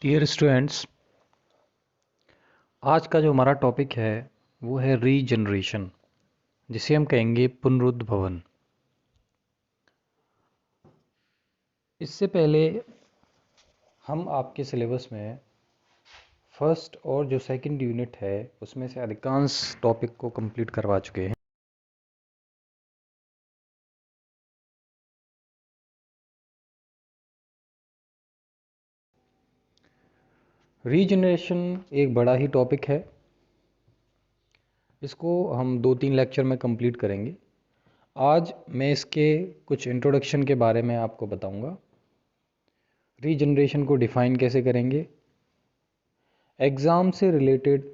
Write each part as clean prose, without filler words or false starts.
Dear students, आज का जो हमारा टॉपिक है वो है रीजनरेशन, जिसे हम कहेंगे पुनरुद्भवन। इससे पहले हम आपके सिलेबस में फर्स्ट और जो सेकंड यूनिट है उसमें से अधिकांश टॉपिक को कंप्लीट करवा चुके हैं। रीजनरेशन एक बड़ा ही टॉपिक है। इसको हम 2-3 लेक्चर में कंप्लीट करेंगे। आज मैं इसके कुछ इंट्रोडक्शन के बारे में आपको बताऊंगा। रीजनरेशन को डिफ़ाइन कैसे करेंगे, एग्ज़ाम से रिलेटेड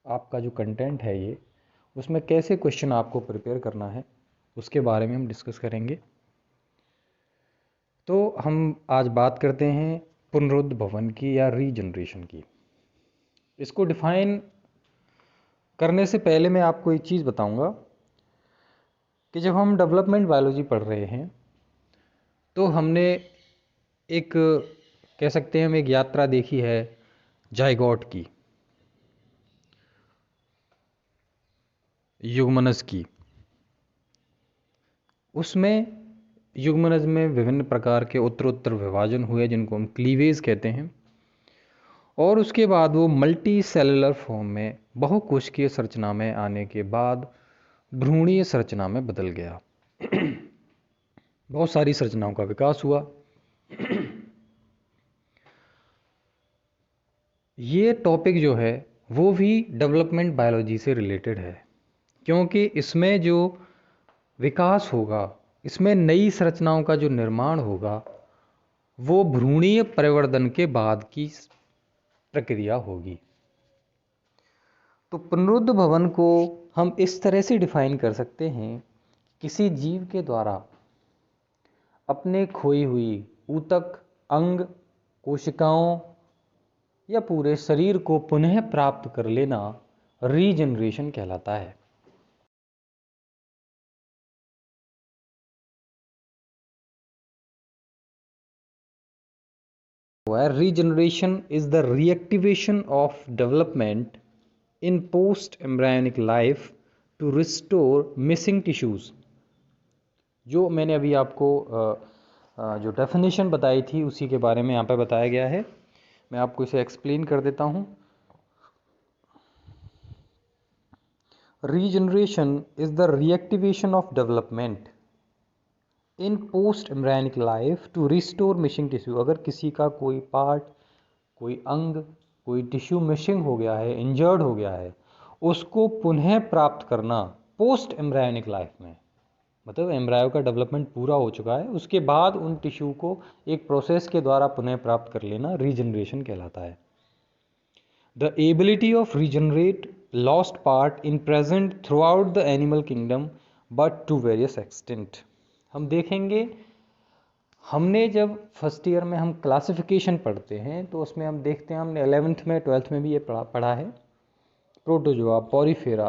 आपका जो कंटेंट है ये, उसमें कैसे क्वेश्चन आपको प्रिपेयर करना है उसके बारे में हम डिस्कस करेंगे। तो हम आज बात करते हैं पुनरुद्भवन की या रीजनरेशन की। इसको डिफ़ाइन करने से पहले मैं आपको एक चीज़ बताऊंगा कि जब हम डेवलपमेंट बायोलॉजी पढ़ रहे हैं तो हमने एक कह सकते हैं हम एक यात्रा देखी है जाइगोट की, युग्मनज की। उसमें युग्मनज में विभिन्न प्रकार के उत्तरोत्तर विभाजन हुए जिनको हम क्लीवेज कहते हैं, और उसके बाद वो मल्टी सेलुलर फॉर्म में बहुकोशिकीय संरचना में आने के बाद भ्रूणीय संरचना में बदल गया। बहुत सारी संरचनाओं का विकास हुआ। ये टॉपिक जो है वो भी डेवलपमेंट बायोलॉजी से रिलेटेड है, क्योंकि इसमें जो विकास होगा, इसमें नई संरचनाओं का जो निर्माण होगा वो भ्रूणीय परिवर्तन के बाद की प्रक्रिया होगी। तो पुनरुद्भवन को हम इस तरह से डिफाइन कर सकते हैं, किसी जीव के द्वारा अपने खोई हुई ऊतक, अंग, कोशिकाओं या पूरे शरीर को पुनः प्राप्त कर लेना रीजनरेशन कहलाता है। Where regeneration is the reactivation of development in post-embryonic life to restore missing tissues। जो मैंने अभी आपको जो डेफिनेशन बताई थी उसी के बारे में यहाँ पे बताया गया है। मैं आपको इसे एक्सप्लेन कर देता हूँ। Regeneration is the reactivation of development in post embryonic life to restore missing tissue. अगर किसी का कोई पार्ट, कोई अंग, कोई टिश्यू मिसिंग हो गया है, इंजर्ड हो गया है, उसको पुनः प्राप्त करना पोस्ट एम्ब्रायनिक लाइफ में, मतलब एम्ब्रायो का डेवलपमेंट पूरा हो चुका है, उसके बाद उन टिश्यू को एक प्रोसेस के द्वारा पुनः प्राप्त कर लेना रीजनरेशन कहलाता है। The ability of regenerate lost part in present throughout the animal kingdom but to various extent. हम देखेंगे, हमने जब फर्स्ट ईयर में हम क्लासिफिकेशन पढ़ते हैं तो उसमें हम देखते हैं, हमने 11th में 12th में भी ये पढ़ा है, protozoa, porifera,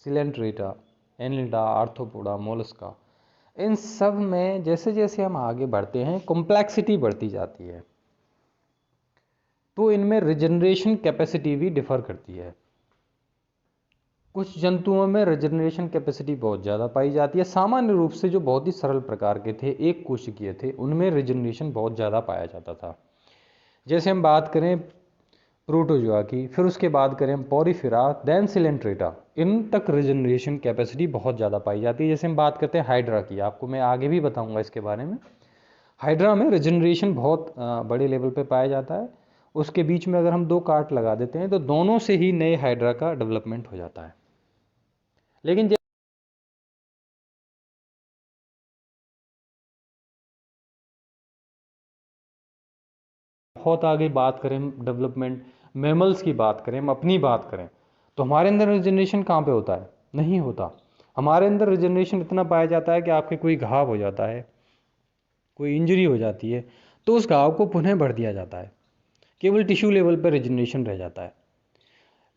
coelenterata, annelida, arthropoda, mollusca. इन सब में जैसे जैसे हम आगे बढ़ते हैं कॉम्प्लेक्सिटी बढ़ती जाती है, तो इनमें रिजनरेशन कैपेसिटी भी डिफर करती है। कुछ जंतुओं में रिजनरेशन कैपेसिटी बहुत ज़्यादा पाई जाती है। सामान्य रूप से जो बहुत ही सरल प्रकार के थे, एक कोशिकीय थे, उनमें रिजनरेशन बहुत ज़्यादा पाया जाता था। जैसे हम बात करें प्रोटोजोआ की, फिर उसके बाद करें हम पॉरीफेरा, देन सिलेंट्रेटा, इन तक रिजनरेशन कैपेसिटी बहुत ज़्यादा पाई जाती है। जैसे हम बात करते हैं हाइड्रा की, आपको मैं आगे भी बताऊंगा इसके बारे में। हाइड्रा में रिजनरेशन बहुत बड़े लेवल पे पाया जाता है। उसके बीच में अगर हम 2 काट लगा देते हैं तो दोनों से ही नए हाइड्रा का डेवलपमेंट हो जाता है। लेकिन बहुत आगे बात करें डेवलपमेंट, मैमल्स की बात करें, हम अपनी बात करें, तो हमारे अंदर रिजनरेशन कहाँ पे होता है? नहीं होता। हमारे अंदर रिजनरेशन इतना पाया जाता है कि आपके कोई घाव हो जाता है, कोई इंजरी हो जाती है, तो उस घाव को पुनः भर दिया जाता है, केवल टिश्यू लेवल पर रिजनरेशन रह जाता है।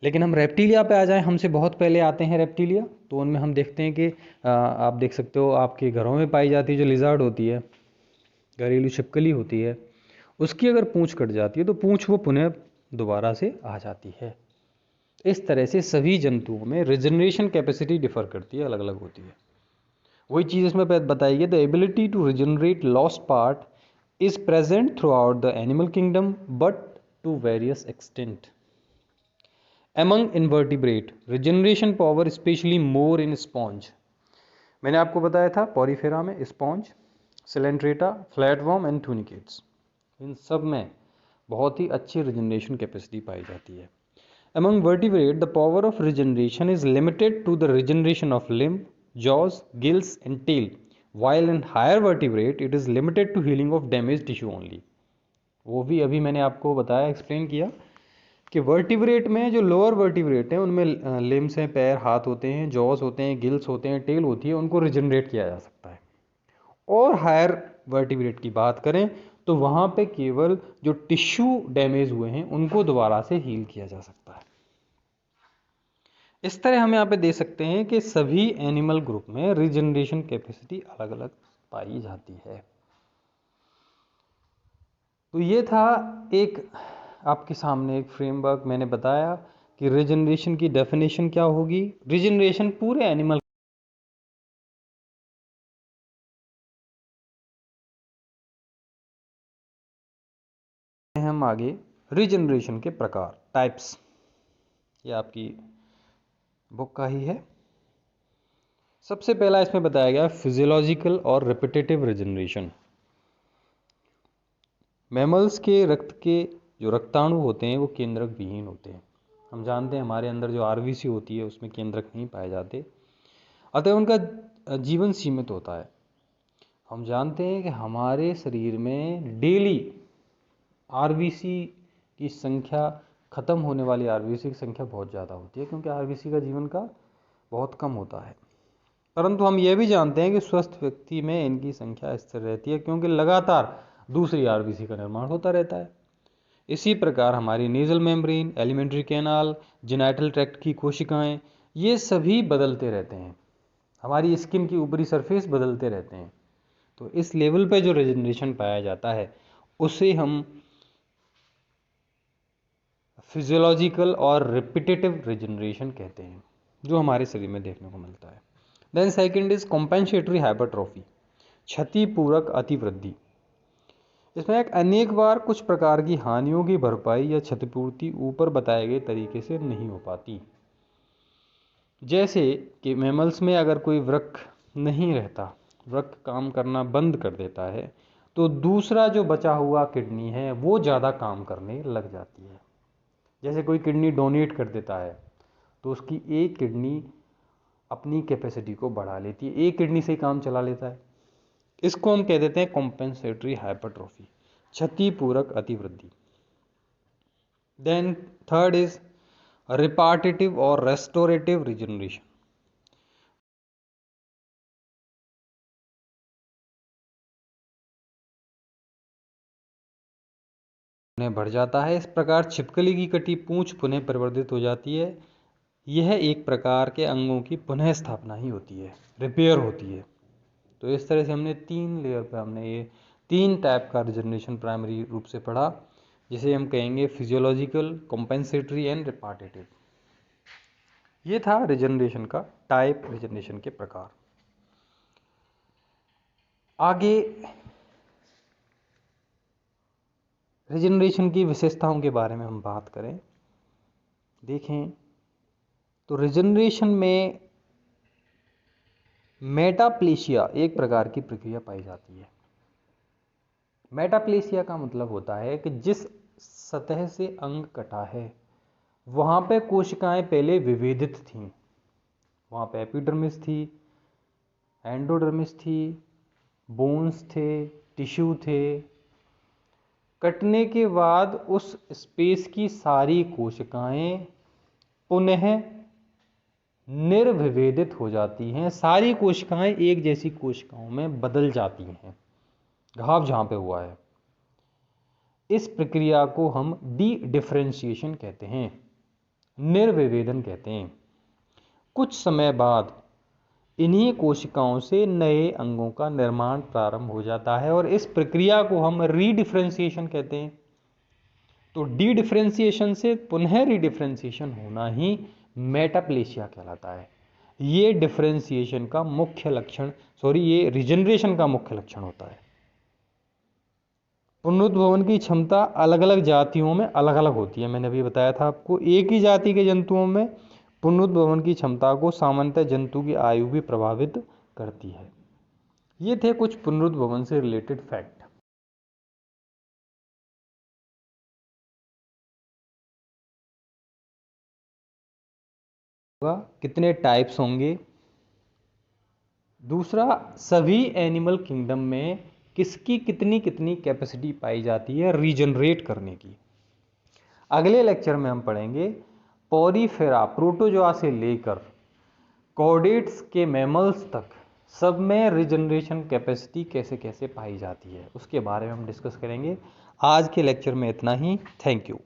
लेकिन हम रेप्टिलिया पे आ जाएं, हमसे बहुत पहले आते हैं रेप्टिलिया, तो उनमें हम देखते हैं कि आप देख सकते हो आपके घरों में पाई जाती है जो लिजार्ड होती है, घरेलू छिपकली होती है, उसकी अगर पूंछ कट जाती है तो पूंछ वो पुनः दोबारा से आ जाती है। इस तरह से सभी जंतुओं में रिजनरेशन कैपेसिटी डिफर करती है, अलग अलग होती है। वही चीज़ इसमें बताई गई, the ability to regenerate lost part is present throughout the animal kingdom but to various extent. Among invertebrate regeneration power specially more in sponge. मैंने आपको बताया था पॉरीफेरा में sponge, coelenterata, flatworm and tunicates, इन सब में बहुत ही अच्छी रिजनरेशन कैपेसिटी पाई जाती है। Among vertebrate, the power of regeneration is limited to the regeneration of limb, jaws, gills, and tail, while in higher vertebrate, it is limited to healing of damaged tissue only. वो भी अभी मैंने आपको बताया, explain किया कि vertebrate में जो लोअर वर्टिब्रेट हैं उनमें लिम्स हैं, पैर, हाथ होते हैं, जॉस होते हैं, गिल्स होते हैं, टेल होती है, उनको रिजनरेट किया जा सकता है। और हायर वर्टिब्रेट की बात करें तो वहाँ पे केवल जो टिश्यू डैमेज हुए हैं उनको दोबारा से हील किया जा सकता है। इस तरह हम यहाँ पे दे सकते हैं कि सभी एनिमल ग्रुप में रिजनरेशन कैपेसिटी अलग अलग पाई जाती है। तो ये था एक आपके सामने एक फ्रेमवर्क, मैंने बताया कि रिजनरेशन की डेफिनेशन क्या होगी। रिजनरेशन पूरे एनिमल, हम आगे रिजनरेशन के प्रकार, टाइप्स, ये आपकी बुक का ही है। सबसे पहला इसमें बताया गया फिजियोलॉजिकल और रिपीटेटिव रिजनरेशन। मैमल्स के रक्त के जो रक्ताणु होते हैं वो केंद्रक विहीन होते हैं। हम जानते हैं हमारे अंदर जो आरबीसी होती है उसमें केंद्रक नहीं पाए जाते, अतः उनका जीवन सीमित होता है। हम जानते हैं कि हमारे शरीर में डेली आरबीसी की संख्या, ख़त्म होने वाली आरबीसी की संख्या बहुत ज़्यादा होती है, क्योंकि आरबीसी का जीवन का बहुत कम होता है। परंतु हम यह भी जानते हैं कि स्वस्थ व्यक्ति में इनकी संख्या स्थिर रहती है, क्योंकि लगातार दूसरी आरबीसी का निर्माण होता रहता है। इसी प्रकार हमारी nasal membrane, alimentary canal, genital tract की कोशिकाएं, ये सभी बदलते रहते हैं। हमारी स्किन की ऊपरी सरफेस बदलते रहते हैं। तो इस लेवल पे जो रिजनरेशन पाया जाता है उसे हम फिजियोलॉजिकल और रिपीटेटिव रिजनरेशन कहते हैं, जो हमारे शरीर में देखने को मिलता है। Then second is compensatory hypertrophy, क्षतिपूरक अतिवृद्धि। इसमें एक अनेक बार कुछ प्रकार की हानियों की भरपाई या क्षतिपूर्ति ऊपर बताए गए तरीके से नहीं हो पाती। जैसे कि मैमल्स में अगर कोई वृक्क नहीं रहता, वृक्क काम करना बंद कर देता है, तो दूसरा जो बचा हुआ किडनी है वो ज़्यादा काम करने लग जाती है। जैसे कोई किडनी डोनेट कर देता है तो उसकी एक किडनी अपनी कैपेसिटी को बढ़ा लेती है, एक किडनी से ही काम चला लेता है। इसको हम कह देते हैं कॉम्पेंसेटरी हाइपरट्रॉफी, क्षतिपूरक अतिवृद्धि। देन थर्ड इज रिपार्टिटिव और रेस्टोरेटिव रिजनरेशन। पुनः बढ़ जाता है। इस प्रकार छिपकली की कटी पूंछ पुनः परिवर्तित हो जाती है। यह एक प्रकार के अंगों की पुनः स्थापना ही होती है, रिपेयर होती है। तो इस तरह से हमने 3 लेयर पर हमने ये 3 टाइप का रिजनरेशन प्राइमरी रूप से पढ़ा, जिसे हम कहेंगे फिजियोलॉजिकल, कॉम्पेंसेटरी एंड रिपार्टिटिव। ये था रिजनरेशन का टाइप, रिजनरेशन के प्रकार। आगे रिजनरेशन की विशेषताओं के बारे में हम बात करें, देखें तो रिजनरेशन में मेटाप्लेशिया एक प्रकार की प्रक्रिया पाई जाती है। मेटाप्लेशिया का मतलब होता है कि जिस सतह से अंग कटा है वहाँ पे कोशिकाएं पहले विभेदित थीं। वहाँ पे एपिडर्मिस थी, एंडोडर्मिस थी, बोन्स थे, टिश्यू थे। कटने के बाद उस स्पेस की सारी कोशिकाएं पुनः निर्विभेदित हो जाती हैं। सारी कोशिकाएं एक जैसी कोशिकाओं में बदल जाती हैं, घाव जहाँ पे हुआ है। इस प्रक्रिया को हम डी डिफरेंशिएशन कहते हैं, निर्विभेदन कहते हैं। कुछ समय बाद इन्हीं कोशिकाओं से नए अंगों का निर्माण प्रारंभ हो जाता है और इस प्रक्रिया को हम रीडिफ्रेंशिएशन कहते हैं। तो डी डिफ्रेंशिएशन से पुनः रीडिफ्रेंशिएशन होना ही मेटाप्लेशिया कहलाता है। ये डिफ्रेंशिएशन का मुख्य लक्षण, ये रीजनरेशन का मुख्य लक्षण होता है। पुनरुद्भवन की क्षमता अलग अलग जातियों में अलग अलग होती है। मैंने अभी बताया था आपको, एक ही जाति के जंतुओं में पुनरुद्भवन की क्षमता को सामान्यतः जंतु की आयु भी प्रभावित करती है। ये थे कुछ पुनरुद्भवन से रिलेटेड फैक्ट। कितने टाइप्स होंगे। दूसरा, सभी एनिमल किंगडम में किसकी कितनी कितनी कैपेसिटी पाई जाती है रीजनरेट करने की। अगले लेक्चर में हम पढ़ेंगे पॉरीफेरा प्रोटोजोआ से लेकर कॉर्डेट्स के मैमल्स तक सब में रीजनरेशन कैपेसिटी कैसे कैसे पाई जाती है, उसके बारे में हम डिस्कस करेंगे। आज के लेक्चर में इतना ही। Thank you.